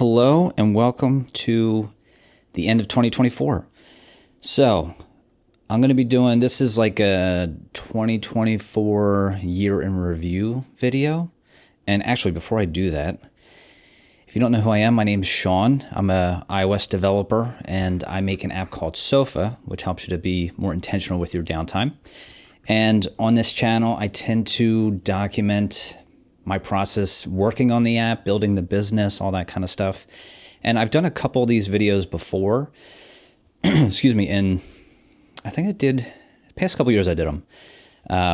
Hello and welcome to the end of 2024. So I'm going to be doing, this is like a 2024 year in review video. And actually, before I do that, if you don't know who I am, my name's Sean. I'm a iOS developer and I make an app called Sofa, which helps you to be more intentional with your downtime. And on this channel, I tend to document my process working on the app, building the business, all that kind of stuff. And I've done a couple of these videos before, excuse me, and I think I did, the past couple of years I did them,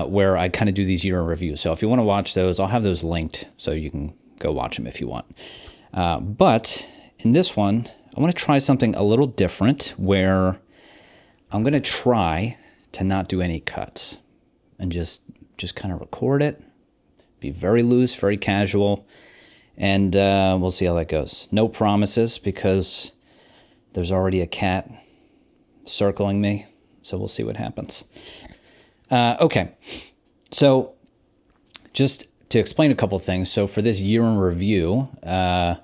where I kind of do these year in review. So if you want to watch those, I'll have those linked so you can go watch them if you want. But in this one, I want to try something a little different where I'm going to try to not do any cuts and just kind of record it. Be very loose, very casual, and we'll see how that goes. No promises because there's already a cat circling me, so we'll see what happens. Okay, so just to explain a couple things. So for this year in review, I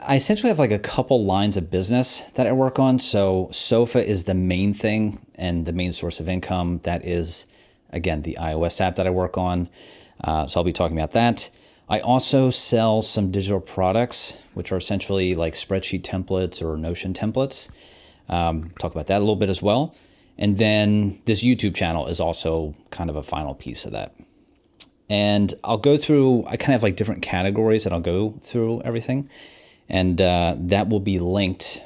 essentially have like a couple lines of business that I work on. So Sofa is the main thing and the main source of income. That is, again, the iOS app that I work on. So I'll be talking about that. I also sell some digital products, which are essentially like spreadsheet templates or Notion templates. Talk about that a little bit as well. And then this YouTube channel is also kind of a final piece of that. And I'll go through, I kind of have like different categories that I'll go through everything. And that will be linked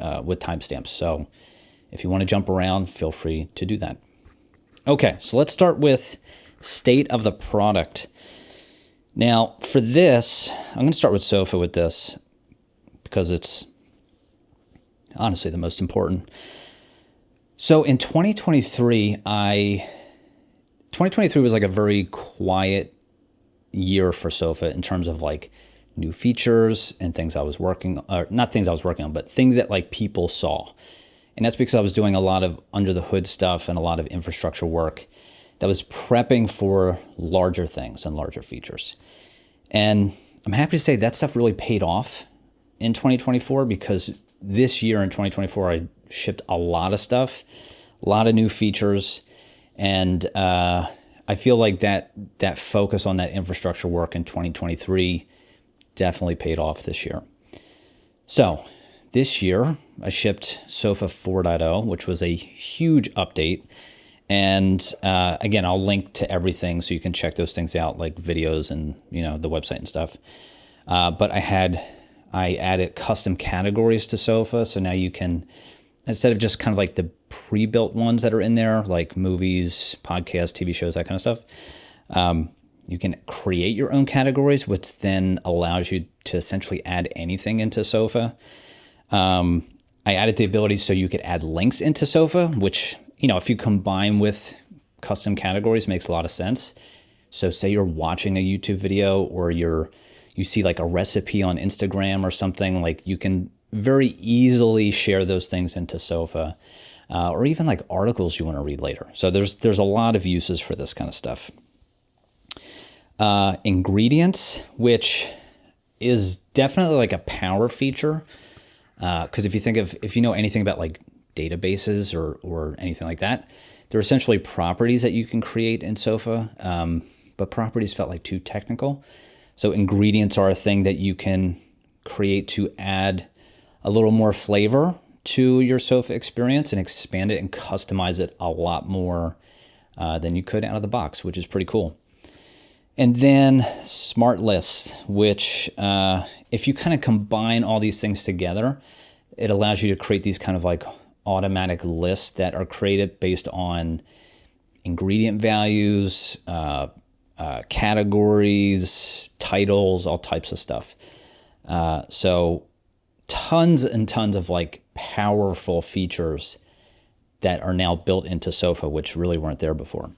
with timestamps. So if you want to jump around, feel free to do that. Okay, so let's start with state of the product. Now, for this, I'm going to start with Sofa with this because it's honestly the most important. So in 2023, 2023 was like a very quiet year for Sofa in terms of like new features and things I was working, or not things I was working on, but things that like people saw. And that's because I was doing a lot of under the hood stuff and a lot of infrastructure work that was prepping for larger things and larger features. And I'm happy to say that stuff really paid off in 2024 because this year in 2024, I shipped a lot of stuff, a lot of new features. And I feel like that focus on that infrastructure work in 2023 definitely paid off this year. So this year I shipped Sofa 4.0, which was a huge update. And again, I'll link to everything so you can check those things out, like videos and the website and stuff. But I added custom categories to Sofa, so now you can, instead of just kind of like the pre-built ones that are in there, like movies, podcasts, TV shows, that kind of stuff, you can create your own categories, which then allows you to essentially add anything into Sofa. I added the ability so you could add links into Sofa, which if you combine with custom categories, makes a lot of sense. So say you're watching a YouTube video or you see like a recipe on Instagram or something, like you can very easily share those things into Sofa, or even like articles you want to read later. So there's a lot of uses for this kind of stuff. Ingredients, which is definitely like a power feature. Because if you know anything about like databases or anything like that, they're essentially properties that you can create in Sofa, but properties felt like too technical. So ingredients are a thing that you can create to add a little more flavor to your Sofa experience and expand it and customize it a lot more than you could out of the box, which is pretty cool. And then smart lists, which if you kind of combine all these things together, it allows you to create these kind of like automatic lists that are created based on ingredient values, categories, titles, all types of stuff. So tons and tons of like powerful features that are now built into Sofa, which really weren't there before.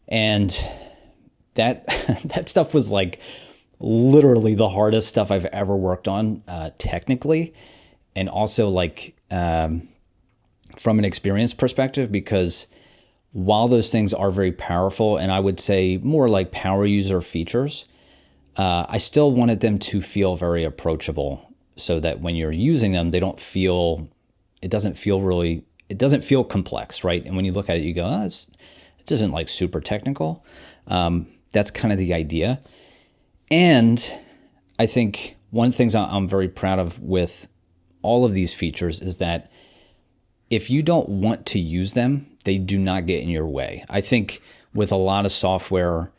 And that stuff was like literally the hardest stuff I've ever worked on technically, and also like from an experience perspective, because while those things are very powerful and I would say more like power user features, I still wanted them to feel very approachable so that when you're using them, it doesn't feel complex, right? And when you look at it, you go, oh, it isn't like super technical. That's kind of the idea. And I think one of the things I'm very proud of with all of these features is that if you don't want to use them, they do not get in your way. I think with a lot of software,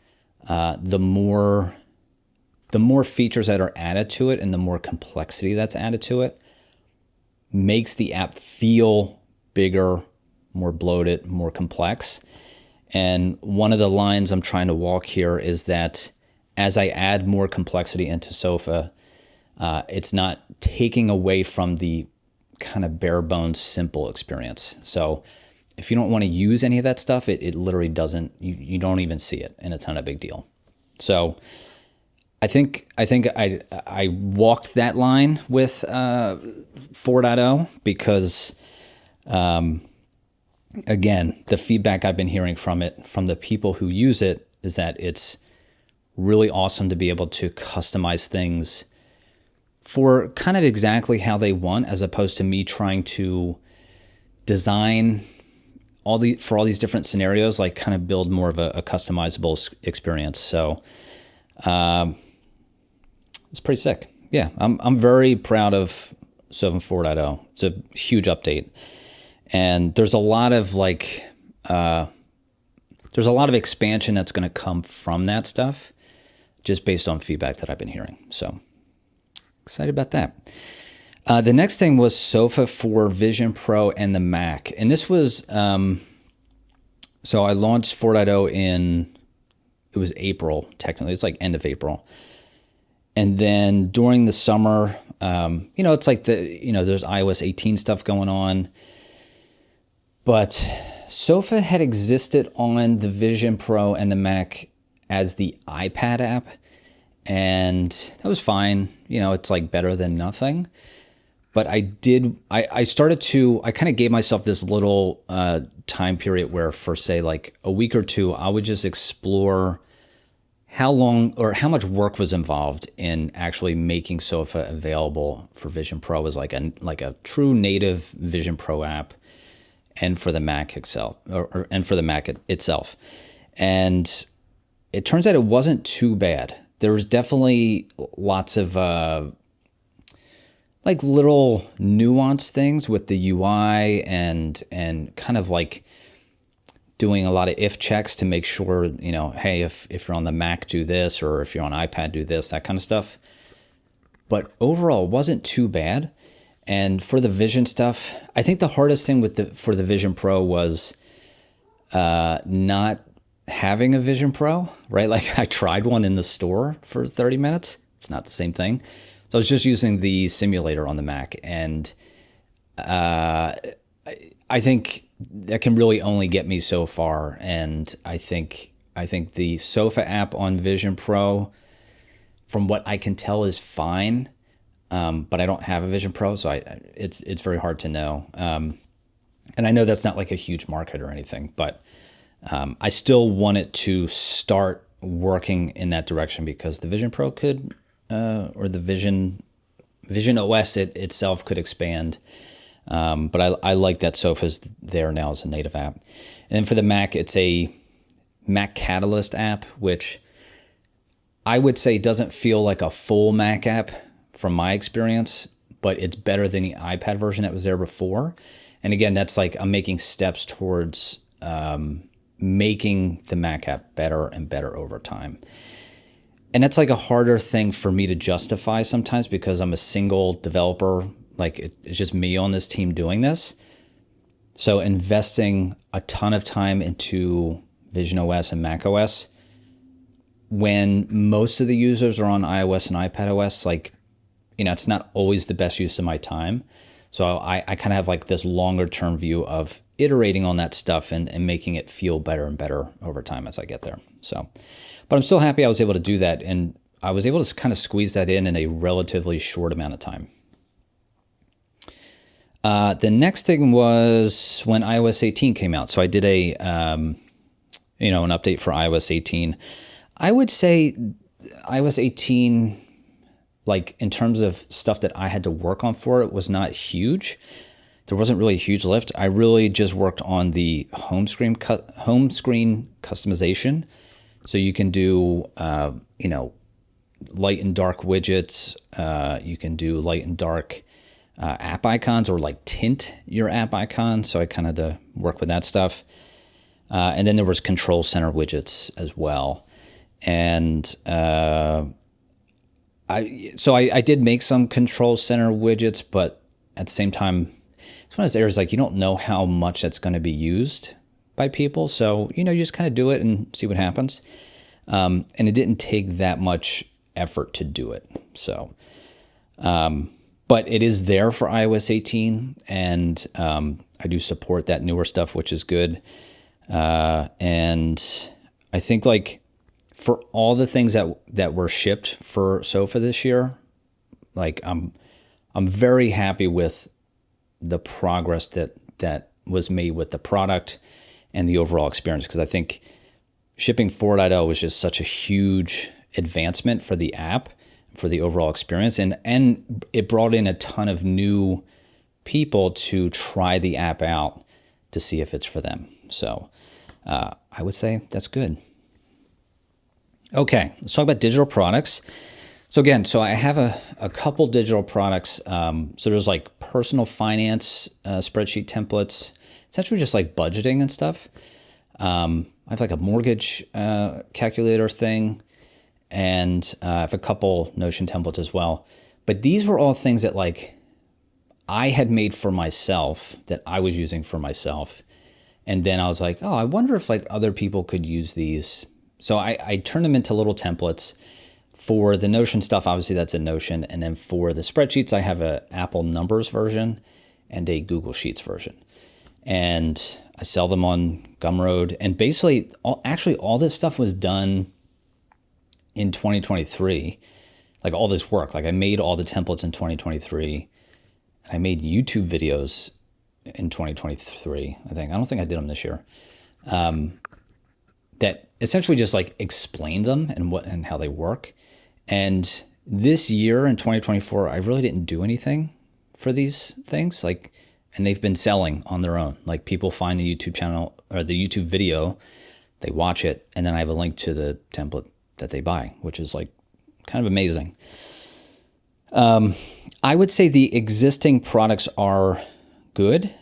the more features that are added to it and the more complexity that's added to it makes the app feel bigger, more bloated, more complex. And one of the lines I'm trying to walk here is that as I add more complexity into Sofa, it's not taking away from the kind of bare bones simple experience. So if you don't want to use any of that stuff, it literally doesn't, you don't even see it, and it's not a big deal. So I think I walked that line with 4.0 because again, the feedback I've been hearing from the people who use it is that it's really awesome to be able to customize things for kind of exactly how they want, as opposed to me trying to design for all these different scenarios, like kind of build more of a customizable experience. So it's pretty sick. Yeah, I'm very proud of Sofa 4.0. It's a huge update, and there's a lot of expansion that's going to come from that stuff, just based on feedback that I've been hearing. So excited about that. The next thing was Sofa for Vision Pro and the Mac. And this was, so I launched 4.0 it was April, technically. It's like end of April. And then during the summer, it's like there's iOS 18 stuff going on. But Sofa had existed on the Vision Pro and the Mac as the iPad app. And that was fine. It's like better than nothing. But I kind of gave myself this little time period where for say like a week or two, I would just explore how long or how much work was involved in actually making Sofa available for Vision Pro as like a true native Vision Pro app, and for the Mac itself, and for the Mac itself. And it turns out it wasn't too bad. There was definitely lots of like little nuanced things with the UI and kind of like doing a lot of if checks to make sure, hey, if you're on the Mac, do this, or if you're on iPad, do this, that kind of stuff. But overall, it wasn't too bad. And for the Vision stuff, I think the hardest thing for the Vision Pro was not having a Vision Pro, right? Like I tried one in the store for 30 minutes. It's not the same thing. So I was just using the simulator on the Mac, and I think that can really only get me so far. And I think the Sofa app on Vision Pro, from what I can tell, is fine. But I don't have a Vision Pro, so it's very hard to know. And I know that's not like a huge market or anything, but I still want it to start working in that direction, because the Vision Pro could, or the Vision OS itself could expand. But I like that Sofa's there now as a native app. And then for the Mac, it's a Mac Catalyst app, which I would say doesn't feel like a full Mac app from my experience, but it's better than the iPad version that was there before. And again, that's like I'm making steps towards making the Mac app better and better over time. And that's like a harder thing for me to justify sometimes, because I'm a single developer. Like it's just me on this team doing this. So investing a ton of time into Vision OS and Mac OS, when most of the users are on iOS and iPad OS, like, it's not always the best use of my time. So I kind of have like this longer term view of iterating on that stuff and making it feel better and better over time as I get there. So, but I'm still happy I was able to do that. And I was able to kind of squeeze that in a relatively short amount of time. The next thing was when iOS 18 came out. So I did an update for iOS 18. I would say iOS 18, like in terms of stuff that I had to work on for it, was not huge. There wasn't really a huge lift. I really just worked on the home screen customization. So you can do, light and dark widgets. You can do light and dark app icons, or like tint your app icon. So I kind of had to work with that stuff. And then there was control center widgets as well. And I did make some control center widgets, but at the same time, it's one of those areas like you don't know how much that's going to be used by people. So, you just kind of do it and see what happens. And it didn't take that much effort to do it. So, but it is there for iOS 18, and I do support that newer stuff, which is good. And I think like for all the things that were shipped for Sofa this year, like I'm very happy with the progress that was made with the product and the overall experience, because I think shipping 4.0 was just such a huge advancement for the app, for the overall experience, and it brought in a ton of new people to try the app out to see if it's for them. So I would say that's good. Okay, let's talk about digital products. So again, I have a couple digital products. So there's like personal finance spreadsheet templates, essentially just like budgeting and stuff. I have like a mortgage calculator thing, and I have a couple Notion templates as well. But these were all things that like I had made for myself, that I was using for myself. And then I was like, oh, I wonder if like other people could use these. So I turned them into little templates. For the Notion stuff, obviously that's a Notion. And then for the spreadsheets, I have a Apple Numbers version and a Google Sheets version. And I sell them on Gumroad. And basically, all this stuff was done in 2023. Like all this work. Like I made all the templates in 2023. And I made YouTube videos in 2023, I think. I don't think I did them this year. That essentially just like explain them and how they work. And this year in 2024, I really didn't do anything for these things. Like, and they've been selling on their own. Like people find the YouTube channel or the YouTube video, they watch it, and then I have a link to the template that they buy, which is like kind of amazing. I would say the existing products are good,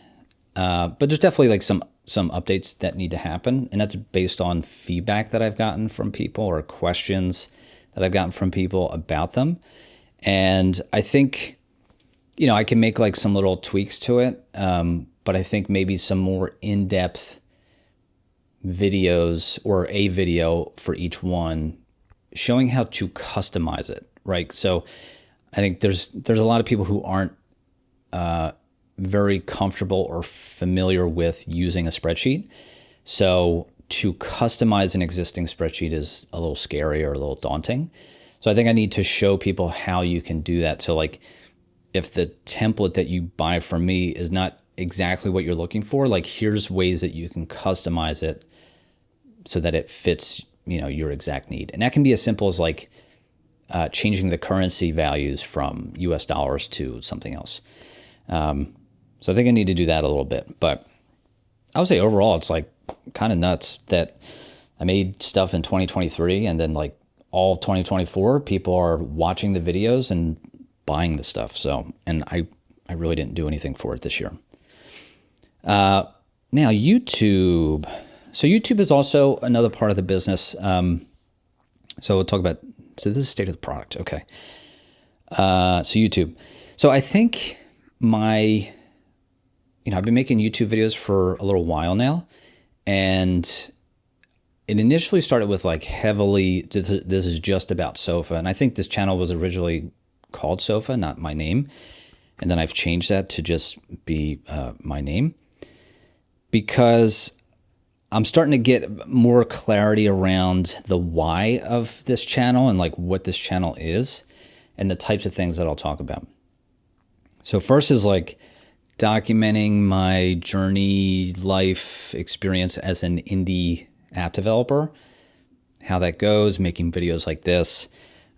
but there's definitely like some updates that need to happen, and that's based on feedback that I've gotten from people or questions that I've gotten from people about them. And I think, I can make like some little tweaks to it, but I think maybe some more in-depth videos or a video for each one showing how to customize it, right? So I think there's a lot of people who aren't very comfortable or familiar with using a spreadsheet. So to customize an existing spreadsheet is a little scary or a little daunting. So I think I need to show people how you can do that. So like if the template that you buy from me is not exactly what you're looking for, like here's ways that you can customize it so that it fits, your exact need. And that can be as simple as like changing the currency values from US dollars to something else. So I think I need to do that a little bit, but I would say overall, it's like kind of nuts that I made stuff in 2023 and then like all of 2024, people are watching the videos and buying the stuff. So, and I really didn't do anything for it this year. Now YouTube. So YouTube is also another part of the business. So we'll talk about, so this is state of the product. Okay. So YouTube. So I think I've been making YouTube videos for a little while now, and it initially started with like heavily, this is just about Sofa. And I think this channel was originally called Sofa, not my name. And then I've changed that to just be my name, because I'm starting to get more clarity around the why of this channel and like what this channel is and the types of things that I'll talk about. So first is like documenting my journey, life experience as an indie app developer, how that goes, making videos like this.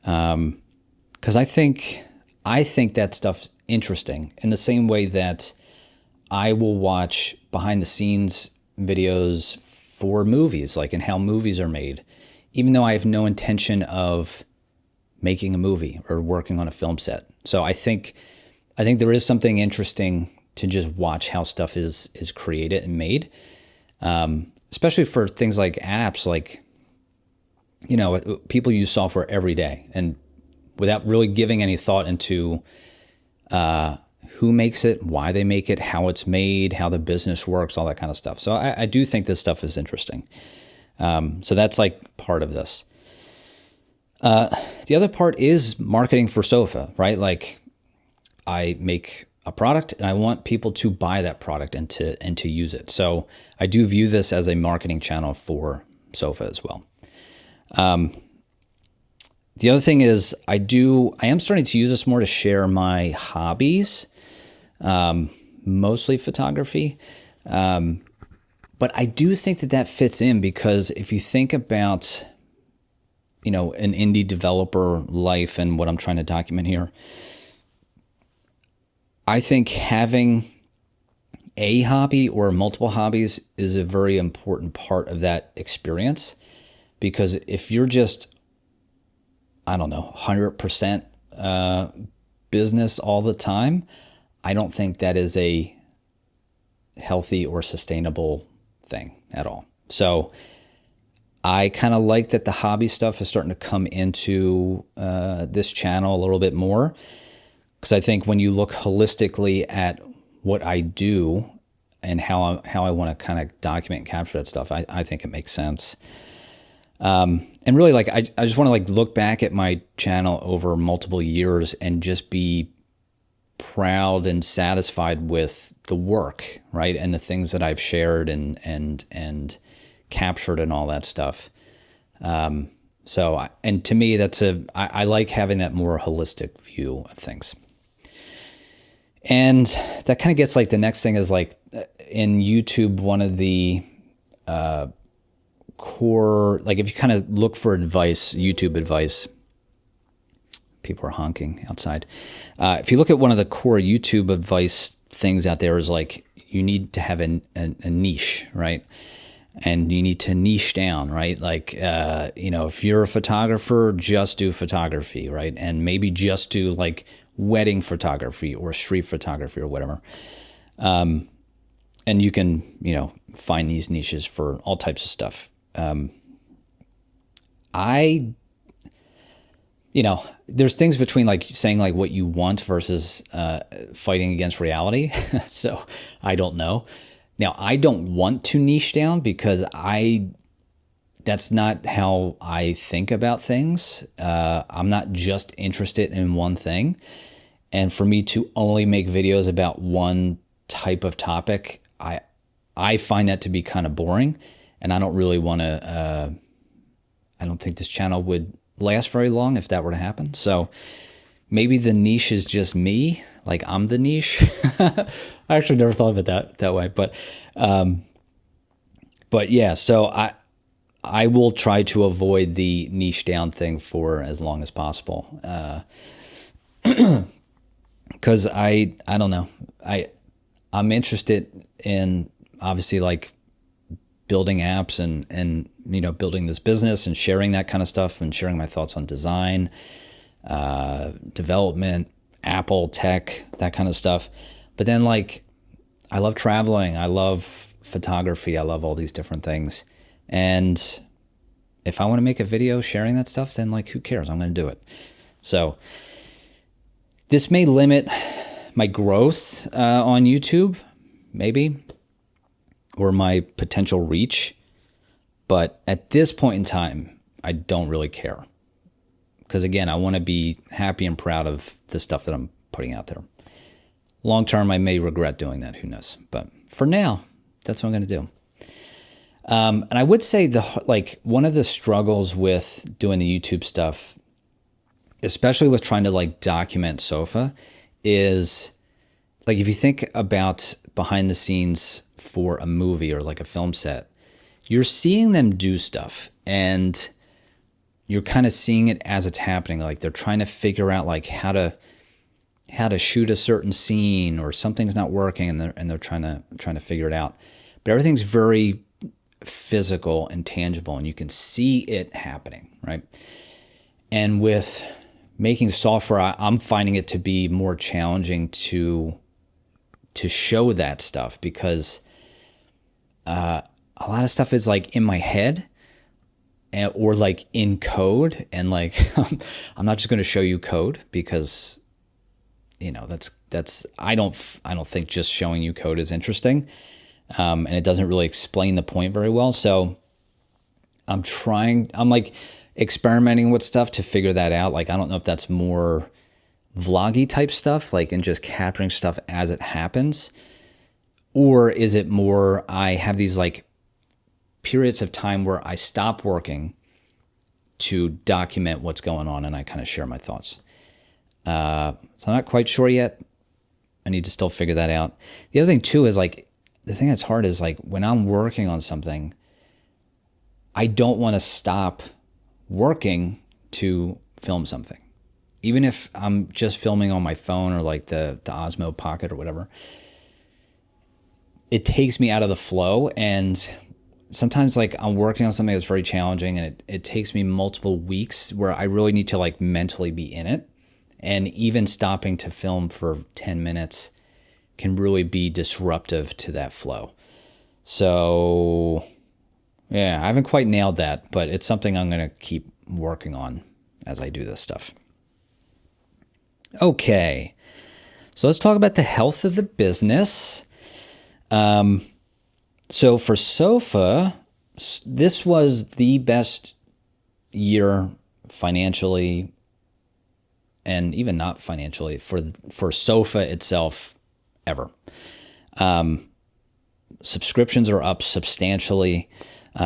Because I think that stuff's interesting in the same way that I will watch behind the scenes videos for movies, like in how movies are made, even though I have no intention of making a movie or working on a film set. So I think there is something interesting to just watch how stuff is created and made, especially for things like apps. Like, you know, people use software every day, and without really giving any thought into who makes it, why they make it, how it's made, how the business works, all that kind of stuff. So I do think this stuff is interesting. So that's like part of this. The other part is marketing for Sofa, right? Like, I make a product and I want people to buy that product and to use it. So I do view this as a marketing channel for Sofa as well. The other thing is I am starting to use this more to share my hobbies, mostly photography. But I do think that fits in, because if you think about, you know, an indie developer life and what I'm trying to document here, I think having a hobby or multiple hobbies is a very important part of that experience. Because if you're just, I don't know, 100% business all the time, I don't think that is a healthy or sustainable thing at all. So I kind of like that the hobby stuff is starting to come into this channel a little bit more, because I think when you look holistically at what I do and how I want to kind of document and capture that stuff, I think it makes sense. And really, like, I just want to like look back at my channel over multiple years and just be proud and satisfied with the work, right? And the things that I've shared and captured and all that stuff. So, and to me, I like having that more holistic view of things. And that kind of gets like the next thing is like in YouTube, one of the, core, like if you kind of look for advice, YouTube advice, people are honking outside. If you look at one of the core YouTube advice things out there is like, you need to have a niche, right? And you need to niche down, right? Like, you know, if you're a photographer, just do photography, right? And maybe just do like wedding photography or street photography or whatever. And you can, you know, find these niches for all types of stuff. You know, there's things between like saying like what you want versus fighting against reality. So I don't know. Now, I don't want to niche down because that's not how I think about things. I'm not just interested in one thing. And for me to only make videos about one type of topic, I find that to be kind of boring. And I don't really want to, I don't think this channel would last very long if that were to happen. So maybe the niche is just me, like I'm the niche. I actually never thought of it that way, but yeah, so I will try to avoid the niche down thing for as long as possible. Cause I don't know. I'm interested in obviously like building apps and you know, building this business and sharing that kind of stuff and sharing my thoughts on design, development, Apple tech, that kind of stuff. But then like, I love traveling. I love photography. I love all these different things. And if I want to make a video sharing that stuff, then like, who cares? I'm going to do it. So this may limit my growth on YouTube, maybe, or my potential reach. But at this point in time, I don't really care. Because again, I want to be happy and proud of the stuff that I'm putting out there. Long term, I may regret doing that. Who knows? But for now, that's what I'm going to do. And I would say one of the struggles with doing the YouTube stuff, especially with trying to like document Sofa, is like if you think about behind the scenes for a movie or like a film set, you're seeing them do stuff, and you're kind of seeing it as it's happening. Like they're trying to figure out like how to shoot a certain scene, or something's not working, and they're trying to figure it out. But everything's very physical and tangible, and you can see it happening, right? And with making software, I'm finding it to be more challenging to show that stuff, because a lot of stuff is like in my head, or like in code, and like I'm not just going to show you code, because that's I don't think just showing you code is interesting, and it doesn't really explain the point very well. So I'm like experimenting with stuff to figure that out. Like I don't know if that's more vloggy type stuff, like and just capturing stuff as it happens, or is it more I have these like periods of time where I stop working to document what's going on, and I kind of share my thoughts. So I'm not quite sure yet. I need to still figure that out. The other thing too is like, the thing that's hard is like when I'm working on something, I don't want to stop working to film something. Even if I'm just filming on my phone, or like the Osmo Pocket or whatever, it takes me out of the flow. And sometimes like I'm working on something that's very challenging, and it takes me multiple weeks where I really need to like mentally be in it. And even stopping to film for 10 minutes can really be disruptive to that flow. So yeah, I haven't quite nailed that, but it's something I'm going to keep working on as I do this stuff. Okay, so let's talk about the health of the business. So for Sofa, this was the best year financially, and even not financially, for Sofa itself ever. Subscriptions are up substantially.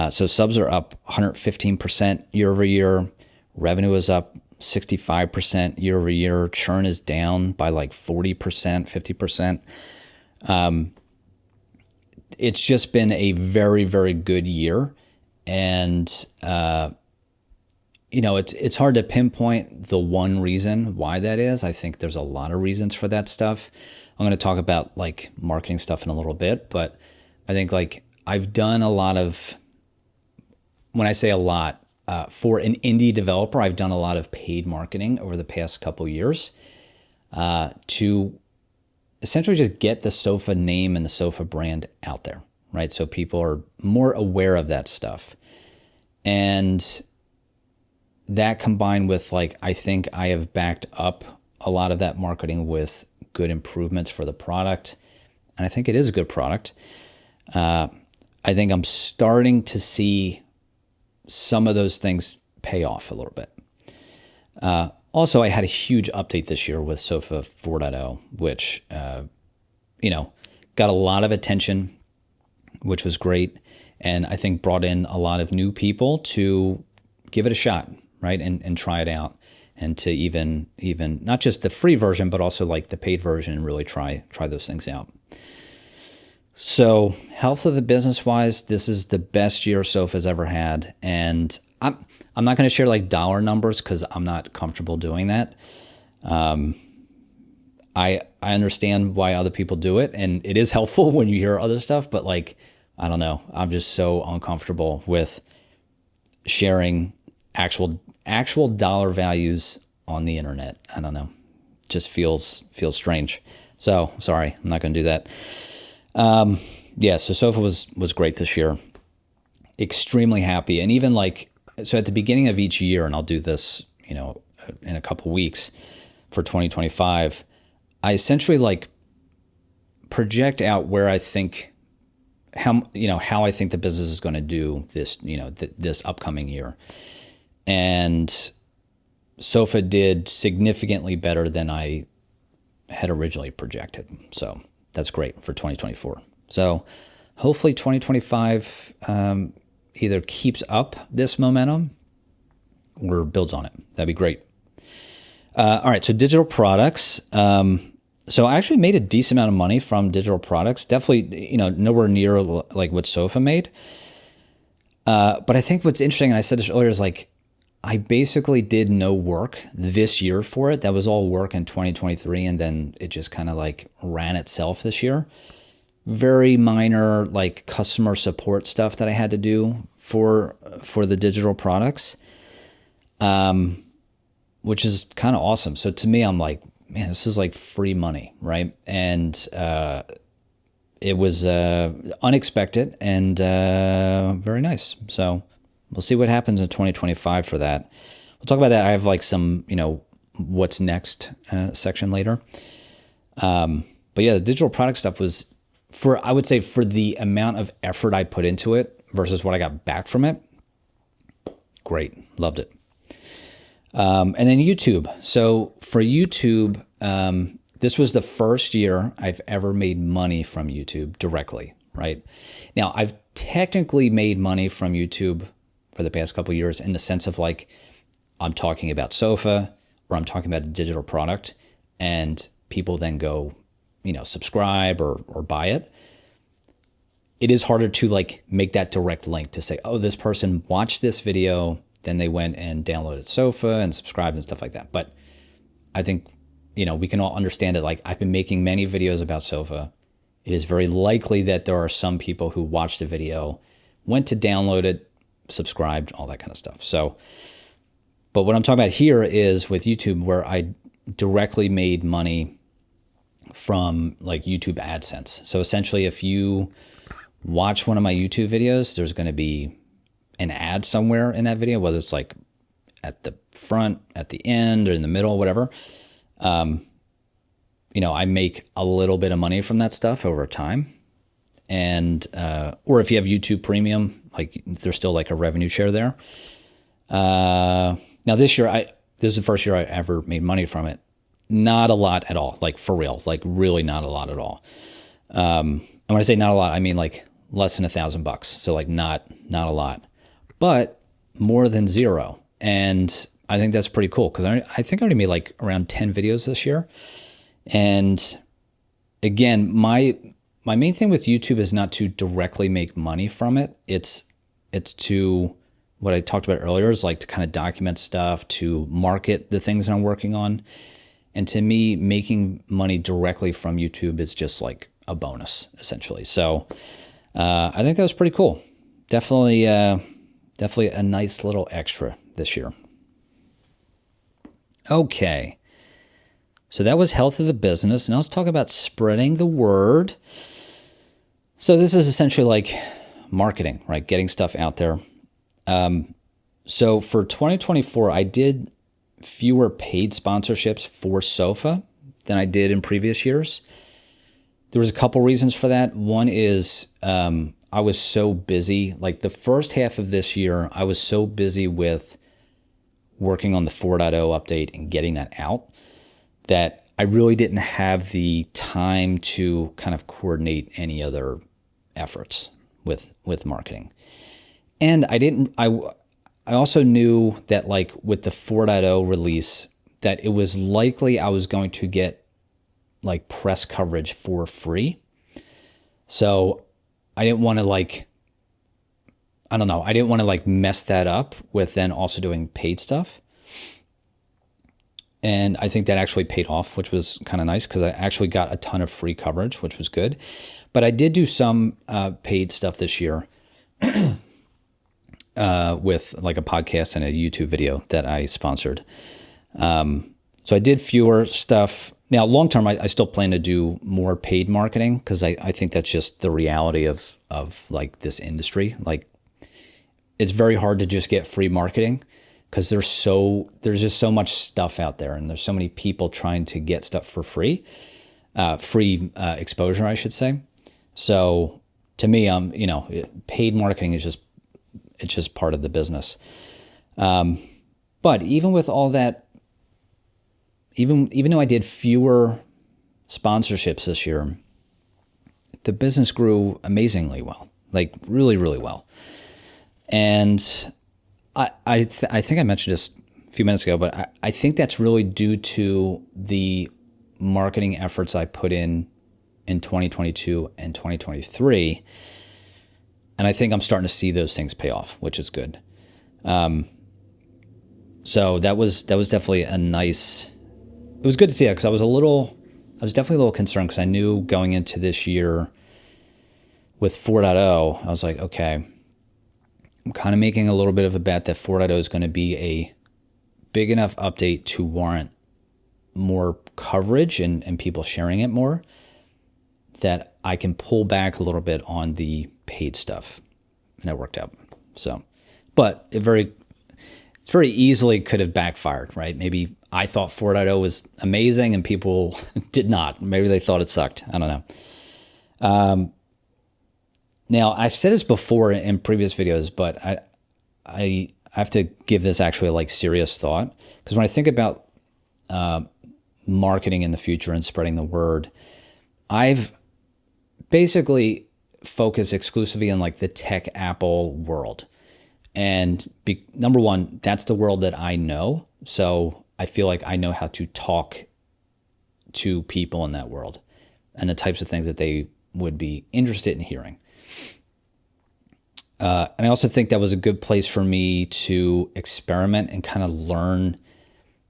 So subs are up 115% year over year. Revenue is up 65% year over year. Churn is down by like 40%, 50%. It's just been a very, very good year. And, it's hard to pinpoint the one reason why that is. I think there's a lot of reasons for that stuff. I'm going to talk about like marketing stuff in a little bit, but I think like I've done a lot of, when I say a lot, for an indie developer, I've done a lot of paid marketing over the past couple years to essentially just get the Sofa name and the Sofa brand out there, right? So people are more aware of that stuff. And that combined with like, I think I have backed up a lot of that marketing with good improvements for the product. And I think it is a good product. I think I'm starting to see some of those things pay off a little bit. Also, I had a huge update this year with Sofa 4.0, which, got a lot of attention, which was great. And I think brought in a lot of new people to give it a shot, right? And try it out. And to even not just the free version, but also like the paid version, and really try those things out. So health of the business wise, this is the best year Sofa's ever had. And I'm not going to share like dollar numbers because I'm not comfortable doing that. I understand why other people do it, and it is helpful when you hear other stuff, but like, I don't know. I'm just so uncomfortable with sharing actual dollar values on the internet. I don't know. Just feels strange. So sorry, I'm not going to do that. So Sofa was great this year. Extremely happy. And even like, so at the beginning of each year, and I'll do this, in a couple weeks for 2025, I essentially like project out where I think how I think the business is going to do this, this upcoming year. And Sofa did significantly better than I had originally projected. So that's great for 2024. So hopefully 2025 either keeps up this momentum or builds on it. That'd be great. All right, so digital products. So I actually made a decent amount of money from digital products. Definitely, nowhere near like what Sofa made. But I think what's interesting, and I said this earlier, is like I basically did no work this year for it. That was all work in 2023, and then it just kind of like ran itself this year. Very minor like customer support stuff that I had to do for the digital products, which is kind of awesome. So to me, I'm like, man, this is like free money, right? And it was unexpected and very nice. So we'll see what happens in 2025 for that. We'll talk about that. I have like some, what's next section later. But yeah, the digital product stuff was I would say for the amount of effort I put into it versus what I got back from it. Great. Loved it. And then YouTube. So for YouTube, this was the first year I've ever made money from YouTube directly, right? Now, I've technically made money from YouTube for the past couple of years in the sense of like, I'm talking about Sofa or I'm talking about a digital product and people then go, subscribe or buy it. It is harder to like make that direct link to say, oh, this person watched this video, then they went and downloaded Sofa and subscribed and stuff like that. But I think, we can all understand that like I've been making many videos about Sofa. It is very likely that there are some people who watched the video, went to download it, subscribed, all that kind of stuff. So, but what I'm talking about here is with YouTube where I directly made money from like YouTube AdSense. So essentially if you watch one of my YouTube videos, there's going to be an ad somewhere in that video, whether it's like at the front, at the end, or in the middle, whatever. I make a little bit of money from that stuff over time. And, or if you have YouTube Premium, like there's still like a revenue share there. Now this year, this is the first year I ever made money from it. Not a lot at all, like for real, like really not a lot at all. And when I say not a lot, I mean like less than $1,000. So like not a lot, but more than zero. And I think that's pretty cool because I think I already made like around 10 videos this year. And again, my main thing with YouTube is not to directly make money from it. It's to what I talked about earlier is like to kind of document stuff, to market the things that I'm working on. And to me, making money directly from YouTube is just like a bonus, essentially. So I think that was pretty cool. Definitely a nice little extra this year. Okay. So that was health of the business. Now let's talk about spreading the word. So this is essentially like marketing, right? Getting stuff out there. So for 2024, I did fewer paid sponsorships for Sofa than I did in previous years. There was a couple reasons for that. One is I was so busy. Like the first half of this year, I was so busy with working on the 4.0 update and getting that out that I really didn't have the time to kind of coordinate any other efforts with marketing. And I also knew that like with the 4.0 release that it was likely I was going to get like press coverage for free. So I didn't want to like, I didn't want to like mess that up with then also doing paid stuff. And I think that actually paid off, which was kind of nice because I actually got a ton of free coverage, which was good. But I did do some paid stuff this year with like a podcast and a YouTube video that I sponsored. So I did fewer stuff. Now, long term, I still plan to do more paid marketing because I think that's just the reality of like this industry. Like it's very hard to just get free marketing because there's just so much stuff out there and there's so many people trying to get stuff for free exposure, I should say. So to me, paid marketing is just part of the business. But even with all that, even though I did fewer sponsorships this year, the business grew amazingly well, like really, really well. And I think I mentioned this a few minutes ago, but I think that's really due to the marketing efforts I put in 2022 and 2023. And I think I'm starting to see those things pay off, which is good. So that was definitely a nice. It was good to see that because I was definitely a little concerned because I knew going into this year with 4.0, I was like, okay, I'm kind of making a little bit of a bet that 4.0 is going to be a big enough update to warrant more coverage and people sharing it more, that I can pull back a little bit on the paid stuff. And that worked out. So, but it very easily could have backfired, right? Maybe I thought 4.0 was amazing and people did not. Maybe they thought it sucked. I don't know. Now, I've said this before in previous videos, but I have to give this actually like serious thought, because when I think about marketing in the future and spreading the word, I've basically focused exclusively on like the tech Apple world. And number one, that's the world that I know. So I feel like I know how to talk to people in that world and the types of things that they would be interested in hearing. And I also think that was a good place for me to experiment and kind of learn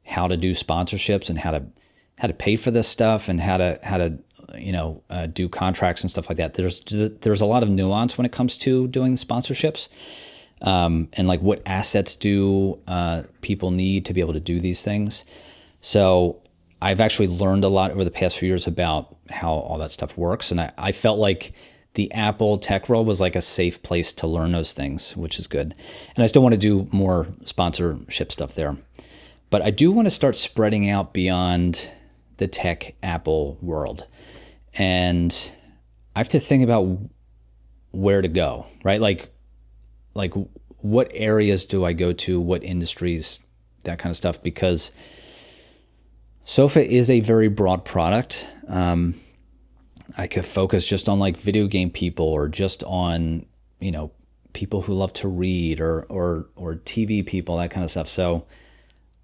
how to do sponsorships and how to pay for this stuff and how to do contracts and stuff like that. There's a lot of nuance when it comes to doing sponsorships, and like what assets do people need to be able to do these things. So I've actually learned a lot over the past few years about how all that stuff works, and I felt like the Apple tech world was like a safe place to learn those things, which is good. And I still want to do more sponsorship stuff there. But I do want to start spreading out beyond the tech Apple world. And I have to think about where to go, right? Like what areas do I go to, what industries, that kind of stuff, because Sofa is a very broad product. I could focus just on like video game people, or just on, people who love to read, or TV people, that kind of stuff. So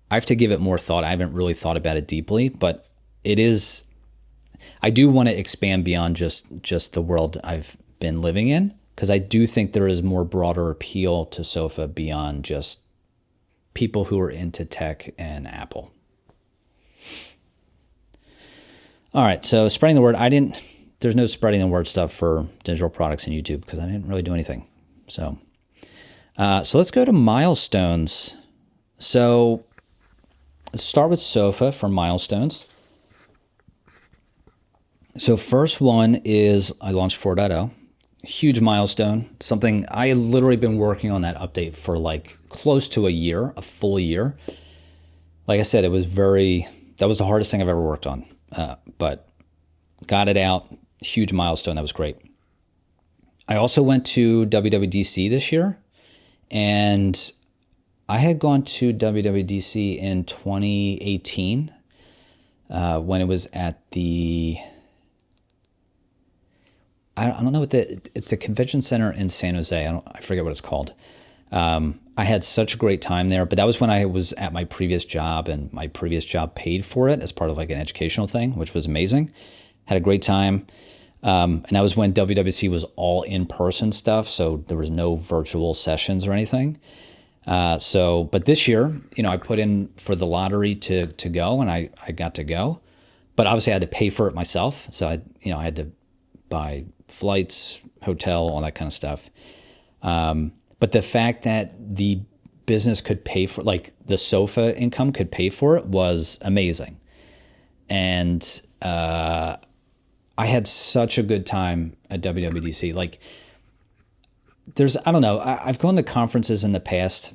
I have to give it more thought. I haven't really thought about it deeply, but I do want to expand beyond just the world I've been living in, because I do think there is more broader appeal to Sofa beyond just people who are into tech and Apple. All right, so spreading the word. There's no spreading the word stuff for digital products in YouTube because I didn't really do anything. So let's go to Milestones. So let's start with Sofa for Milestones. So first one is I launched 4.0. Huge milestone. Something I had literally been working on that update for like close to a full year. Like I said, that was the hardest thing I've ever worked on. But got it out. Huge milestone. That was great. I also went to WWDC this year, and I had gone to WWDC in 2018 when it was at the, I don't know it's the convention center in San Jose. I forget what it's called. I had such a great time there, but that was when I was at my previous job, and my previous job paid for it as part of like an educational thing, which was amazing. Had a great time. And that was when WWDC was all in-person stuff, so there was no virtual sessions or anything. But this year, I put in for the lottery to go, and I got to go. But obviously I had to pay for it myself, so I had to buy flights, hotel, all that kind of stuff. But the fact that the business could pay for, like the Sofa income could pay for it, was amazing. And I had such a good time at WWDC. Like, I don't know, I've gone to conferences in the past,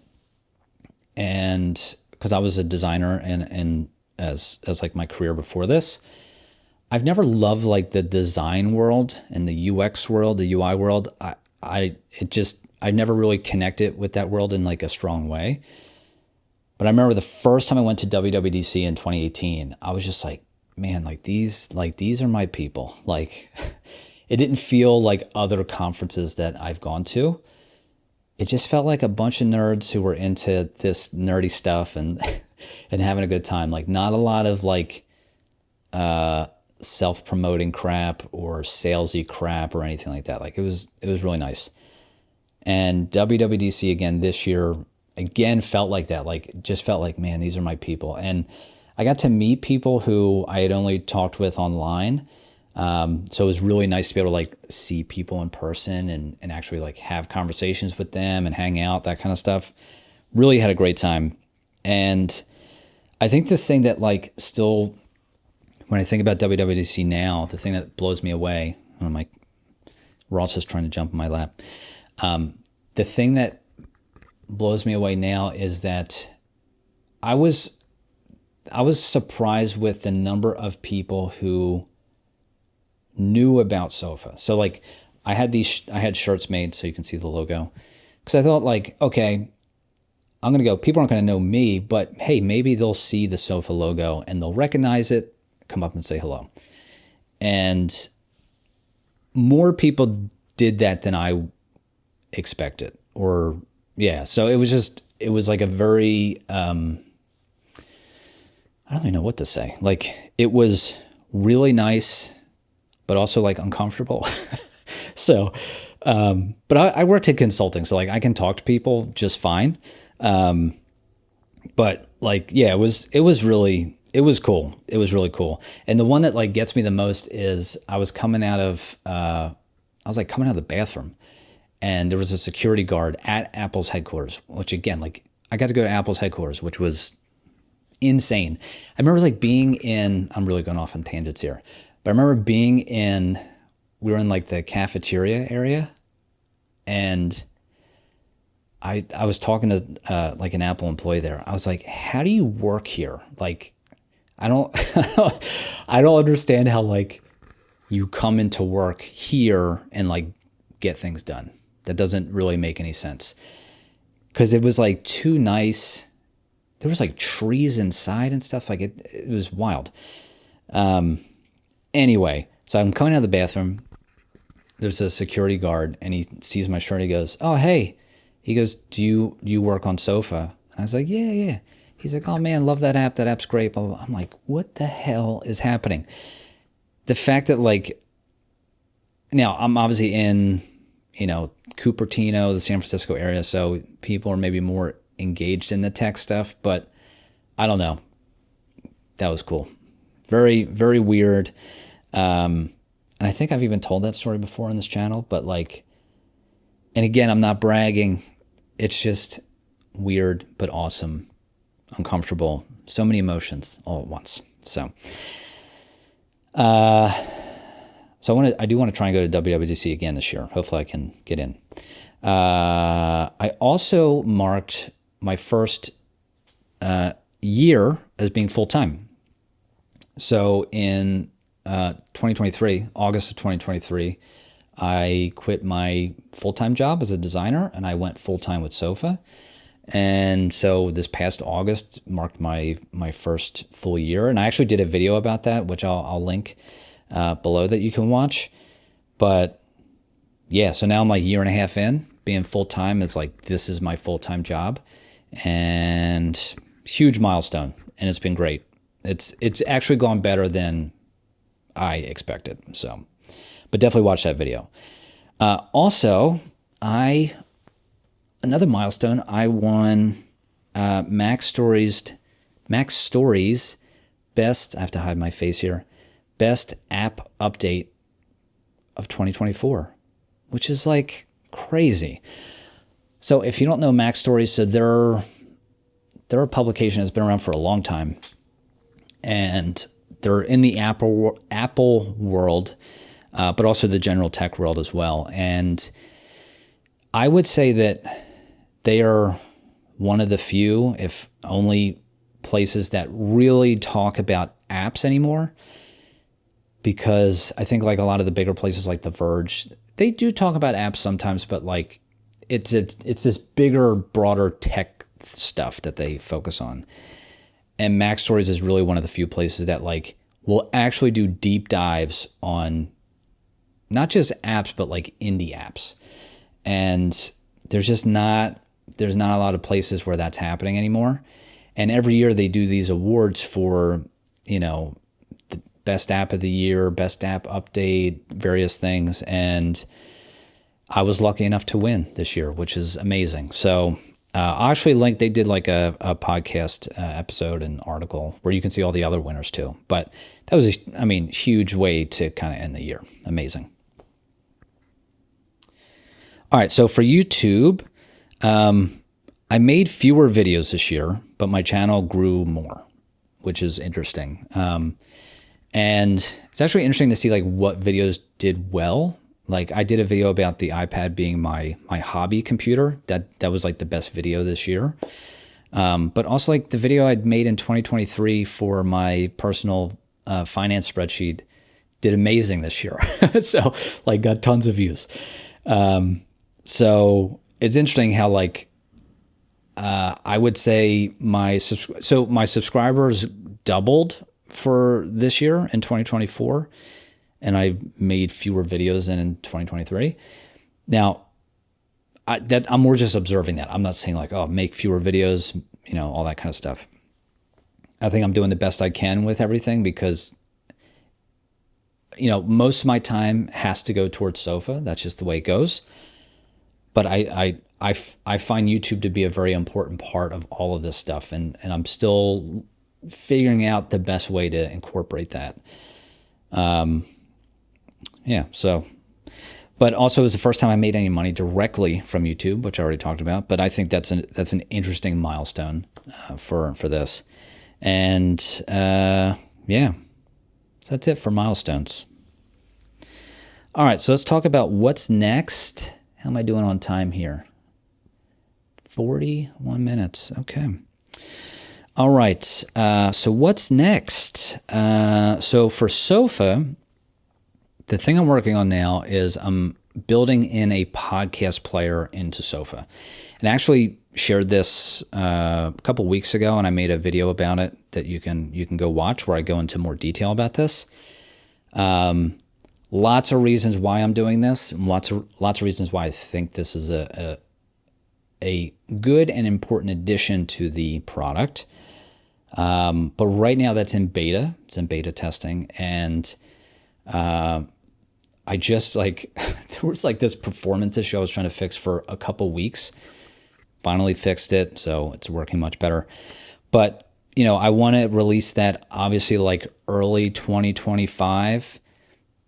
and because I was a designer and as like my career before this, I've never loved like the design world and the UX world, the UI world. I never really connected with that world in like a strong way. But I remember the first time I went to WWDC in 2018, I was just like, man, these are my people. Like, it didn't feel like other conferences that I've gone to. It just felt like a bunch of nerds who were into this nerdy stuff and having a good time. Like, not a lot of like self-promoting crap or salesy crap or anything like that. Like, it was really nice. And WWDC again this year, again, felt like that. Like, just felt like, man, these are my people. And I got to meet people who I had only talked with online. So it was really nice to be able to like see people in person and actually like have conversations with them and hang out, that kind of stuff. Really had a great time. And I think the thing that like still, when I think about WWDC now, the thing that blows me away, and I'm like, Ross is trying to jump in my lap. The thing that blows me away now is that I was surprised with the number of people who knew about SOFA. So like I had shirts made so you can see the logo, because I thought like, okay, I'm gonna go. People aren't gonna know me, but hey, maybe they'll see the SOFA logo and they'll recognize it, come up and say hello. And more people did that than I expected, or yeah. So it was like a very, I don't even know what to say. Like, it was really nice, but also like uncomfortable. So, but I worked in consulting, so like I can talk to people just fine. But like, yeah, it was cool. It was really cool. And the one that like gets me the most is I was coming out of the bathroom, and there was a security guard at Apple's headquarters, which again, like I got to go to Apple's headquarters, which was insane. I remember like being in, I'm really going off on tangents here, but I remember we were in like the cafeteria area, and I was talking to like an Apple employee there. I was like, how do you work here? Like, I don't understand how like you come into work here and like get things done. That doesn't really make any sense. 'Cause it was like too nice. There was like trees inside and stuff. Like it was wild. Anyway, so I'm coming out of the bathroom. There's a security guard, and he sees my shirt. He goes, "Oh, hey." He goes, do you work on SOFA? And I was like, yeah. He's like, oh man, love that app. That app's great. Blah, blah, blah. I'm like, what the hell is happening? The fact that like, now I'm obviously in, Cupertino, the San Francisco area. So people are maybe more engaged in the tech stuff, but I don't know. That was cool. Very, very weird. And I think I've even told that story before on this channel, but like, and again, I'm not bragging. It's just weird, but awesome, uncomfortable. So many emotions all at once. So, I do want to try and go to WWDC again this year. Hopefully I can get in. I also marked my first year as being full-time. So in 2023, August of 2023, I quit my full-time job as a designer, and I went full-time with SOFA. And so this past August marked my first full year. And I actually did a video about that, which I'll link below that you can watch. But yeah, so now I'm like a year and a half in being full-time. It's like, this is my full-time job, and huge milestone. And it's been great. It's actually gone better than I expected. So, but definitely watch that video. Also, another milestone, I won MacStories best, I have to hide my face here, best app update of 2024, which is like crazy. So if you don't know MacStories, so they're a publication that's been around for a long time, and they're in the Apple world, but also the general tech world as well. And I would say that they are one of the few, if only, places that really talk about apps anymore. Because I think like a lot of the bigger places like The Verge, they do talk about apps sometimes, but like it's this bigger, broader tech stuff that they focus on. And MacStories is really one of the few places that like will actually do deep dives on not just apps, but like indie apps. And there's not a lot of places where that's happening anymore. And every year they do these awards for, the best app of the year, best app update, various things. And I was lucky enough to win this year, which is amazing. So I'll actually link, they did like a podcast episode and article where you can see all the other winners too. But that was, huge way to kind of end the year. Amazing. All right, so for YouTube, I made fewer videos this year, but my channel grew more, which is interesting. And it's actually interesting to see like what videos did well. Like I did a video about the iPad being my hobby computer. That was like the best video this year. But also like the video I'd made in 2023 for my personal finance spreadsheet did amazing this year. So like got tons of views. So it's interesting how like I would say my subscribers doubled for this year in 2024, and I made fewer videos than in 2023. Now, I'm more just observing that. I'm not saying like, oh, make fewer videos, all that kind of stuff. I think I'm doing the best I can with everything because, most of my time has to go towards Sofa. That's just the way it goes. But I find YouTube to be a very important part of all of this stuff, and I'm still figuring out the best way to incorporate that. So, but also it was the first time I made any money directly from YouTube, which I already talked about. But I think that's an interesting milestone for this, and so that's it for milestones. All right, so let's talk about what's next. How am I doing on time here? 41 minutes. Okay. All right. So what's next? So for Sofa, the thing I'm working on now is I'm building in a podcast player into Sofa. And I actually shared this a couple weeks ago, and I made a video about it that you can go watch where I go into more detail about this. Lots of reasons why I'm doing this, and lots of reasons why I think this is a good and important addition to the product. But right now that's in beta. It's in beta testing, and I just like there was like this performance issue I was trying to fix for a couple weeks. Finally fixed it, so it's working much better. But I want to release that obviously like early 2025.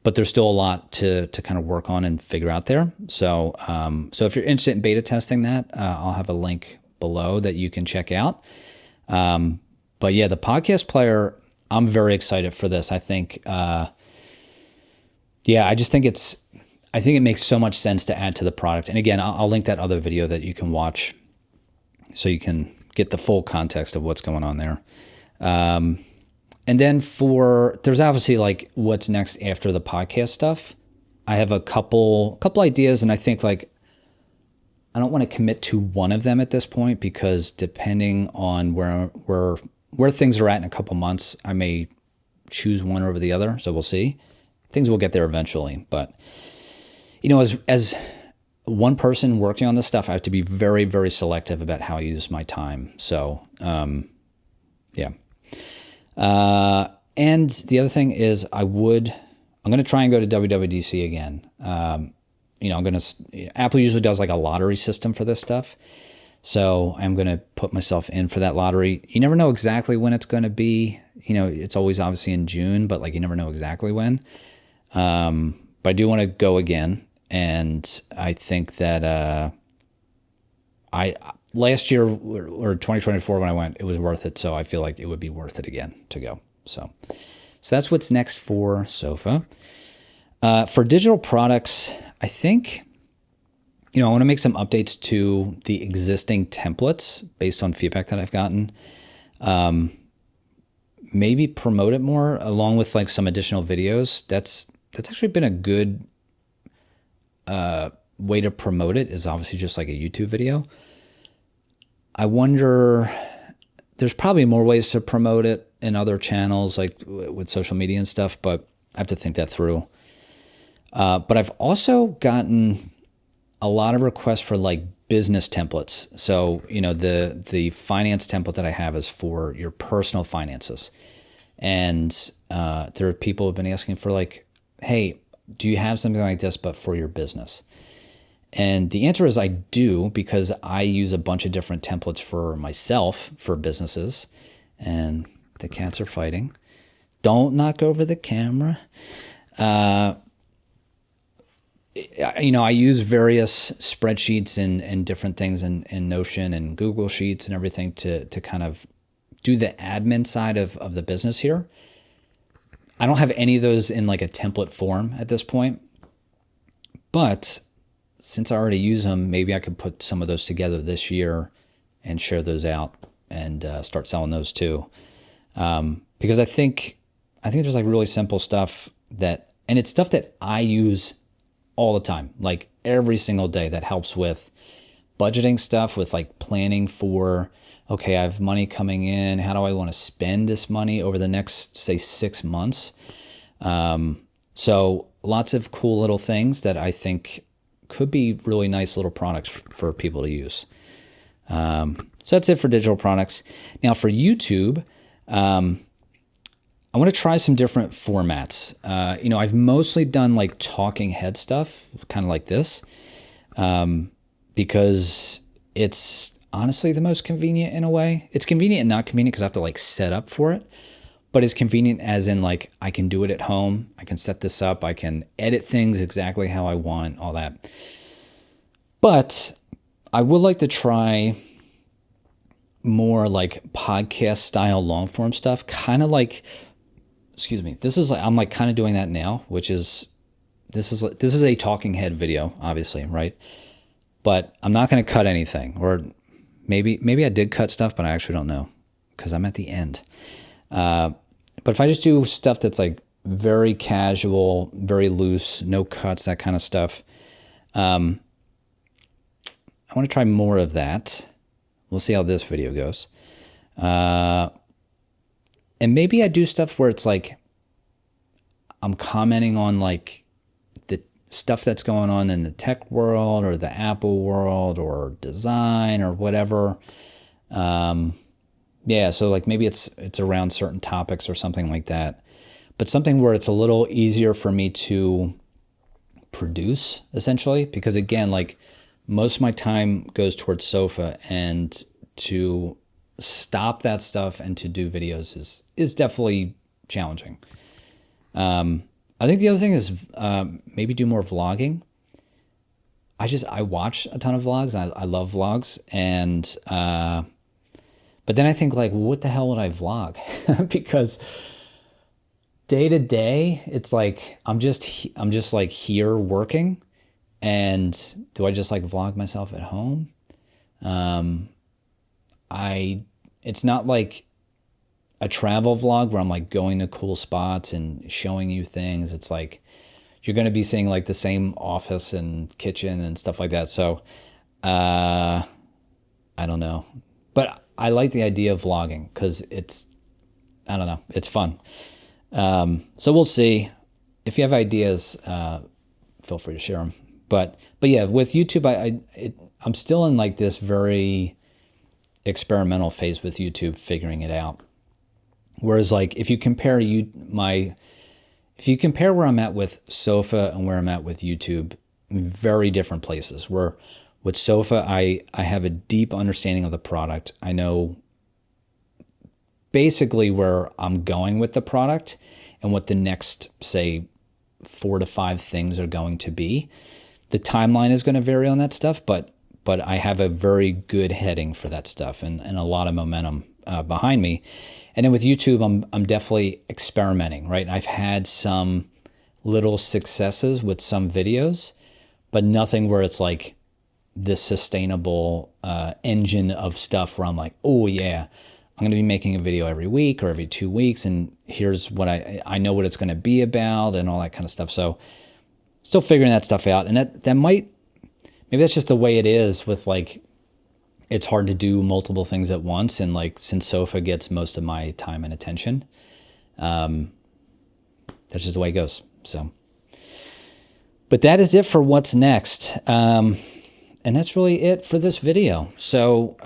But there's still a lot to kind of work on and figure out there. So if you're interested in beta testing that, I'll have a link below that you can check out. But yeah, the podcast player, I'm very excited for this. I think, I think it makes so much sense to add to the product. And again, I'll link that other video that you can watch so you can get the full context of what's going on there. And then there's obviously like what's next after the podcast stuff. I have a couple ideas, and I think like I don't want to commit to one of them at this point because depending on where things are at in a couple months, I may choose one over the other. So we'll see. Things will get there eventually, but as one person working on this stuff, I have to be very, very selective about how I use my time. So yeah. And the other thing is I'm going to try and go to WWDC again. Apple usually does like a lottery system for this stuff. So I'm going to put myself in for that lottery. You never know exactly when it's going to be, it's always obviously in June, but like you never know exactly when. But I do want to go again. And I think that, last year or 2024 when I went, it was worth it. So I feel like it would be worth it again to go. So that's what's next for Sofa. For digital products, I think, I want to make some updates to the existing templates based on feedback that I've gotten. Maybe promote it more along with like some additional videos. That's actually been a good way to promote it, is obviously just like a YouTube video. I wonder, there's probably more ways to promote it in other channels, like with social media and stuff, but I have to think that through. But I've also gotten a lot of requests for like business templates. So, the finance template that I have is for your personal finances. And there are people who have been asking for like, hey, do you have something like this, but for your business? And the answer is I do, because I use a bunch of different templates for myself for businesses. And the cats are fighting. Don't knock over the camera. I use various spreadsheets and different things in Notion and Google Sheets and everything to kind of do the admin side of the business here. I don't have any of those in like a template form at this point, but since I already use them, maybe I could put some of those together this year and share those out and start selling those too. Because I think there's like really simple stuff and it's stuff that I use all the time, like every single day, that helps with budgeting stuff, with like planning for, okay, I have money coming in. How do I want to spend this money over the next, say, 6 months? So lots of cool little things that I think could be really nice little products for people to use. So that's it for digital products. Now for YouTube, I want to try some different formats. I've mostly done like talking head stuff, kind of like this, because it's honestly the most convenient in a way. It's convenient and not convenient because I have to like set up for it, but it's convenient as in like I can do it at home. I can set this up. I can edit things exactly how I want, all that. But I would like to try more like podcast style long form stuff, kind of like, excuse me, this is like, I'm like kind of doing that now, which is, this is a talking head video, obviously, right? But I'm not going to cut anything, or maybe I did cut stuff, but I actually don't know because I'm at the end. But if I just do stuff that's like very casual, very loose, no cuts, that kind of stuff, I want to try more of that. We'll see how this video goes. And maybe I do stuff where it's like I'm commenting on like the stuff that's going on in the tech world or the Apple world or design or whatever. So like maybe it's around certain topics or something like that. But something where it's a little easier for me to produce, essentially, because again, like most of my time goes towards Sofa, and to stop that stuff and to do videos is definitely challenging. I think the other thing is maybe do more vlogging. I watch a ton of vlogs. I love vlogs, and but then I think like, what the hell would I vlog? Because day to day, it's like I'm just like here working, and do I just like vlog myself at home? It's not like a travel vlog where I'm like going to cool spots and showing you things. It's like you're going to be seeing like the same office and kitchen and stuff like that. So I don't know, but I like the idea of vlogging because it's fun. So we'll see. If you have ideas, feel free to share them. But yeah, with YouTube, I'm still in like this very experimental phase with YouTube, figuring it out. Whereas like if you compare where I'm at with Sofa and where I'm at with YouTube, very different places. Where with Sofa, I have a deep understanding of the product. I know basically where I'm going with the product and what the next, say, 4 to 5 things are going to be. The timeline is going to vary on that stuff, but I have a very good heading for that stuff and a lot of momentum behind me. And then with YouTube, I'm definitely experimenting, right? I've had some little successes with some videos, but nothing where it's like this sustainable engine of stuff where I'm like, oh yeah, I'm going to be making a video every week or every 2 weeks, and here's what I know what it's going to be about and all that kind of stuff. So still figuring that stuff out. And that might, maybe that's just the way it is with like, it's hard to do multiple things at once. And like, since Sofa gets most of my time and attention, that's just the way it goes. So, but that is it for what's next. And that's really it for this video. So,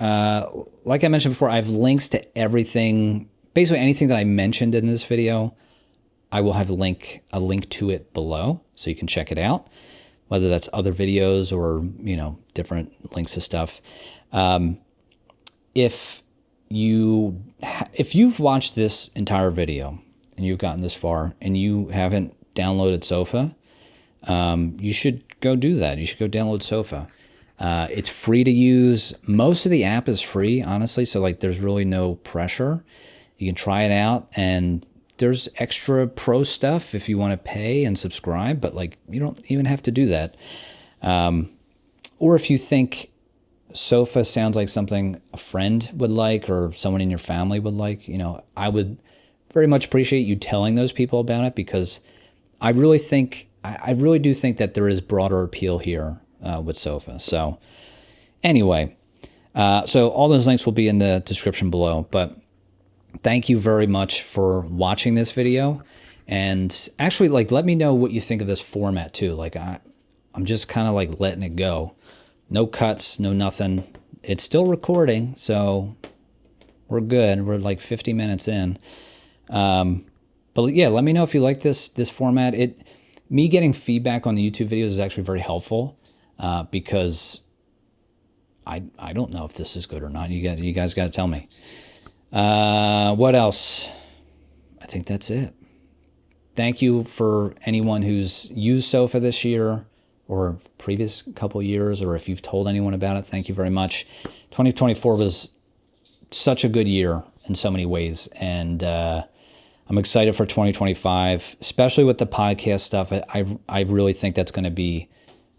like I mentioned before, I have links to everything, basically anything that I mentioned in this video. I will have a link to it below so you can check it out. whether that's other videos or, you know, different links to stuff. If you've watched this entire video and you've gotten this far and you haven't downloaded Sofa, you should go do that. You should go download Sofa. It's free to use. Most of the app is free, honestly. So like, there's really no pressure. You can try it out, and there's extra pro stuff if you want to pay and subscribe, but like, you don't even have to do that. Or if you think Sofa sounds like something a friend would like or someone in your family would like, you know, I would very much appreciate you telling those people about it, because I really do think that there is broader appeal here with Sofa. So anyway, so all those links will be in the description below, but thank you very much for watching this video. And actually, like, let me know what you think of this format too. Like, I'm just kind of like letting it go. No cuts, no nothing. It's still recording, so we're good. We're like 50 minutes in. But yeah, let me know if you like this format. Me getting feedback on the YouTube videos is actually very helpful, because I don't know if this is good or not. You guys got to tell me. What else? I think that's it. Thank you for anyone who's used Sofa this year or previous couple years, or if you've told anyone about it. Thank you very much. 2024 was such a good year in so many ways, and I'm excited for 2025, especially with the podcast stuff. I really think that's going to be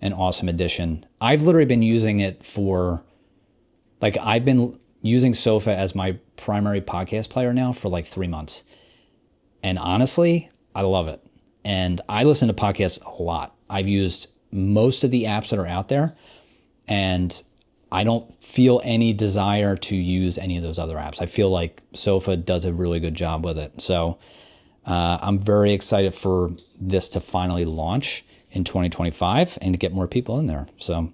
an awesome addition. I've literally been using it for, like, I've been using Sofa as my primary podcast player now for like 3 months. And honestly, I love it. And I listen to podcasts a lot. I've used most of the apps that are out there, and I don't feel any desire to use any of those other apps. I feel like Sofa does a really good job with it. So I'm very excited for this to finally launch in 2025 and to get more people in there. So,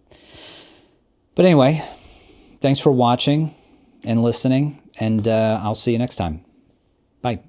but anyway, thanks for watching and listening, and I'll see you next time. Bye.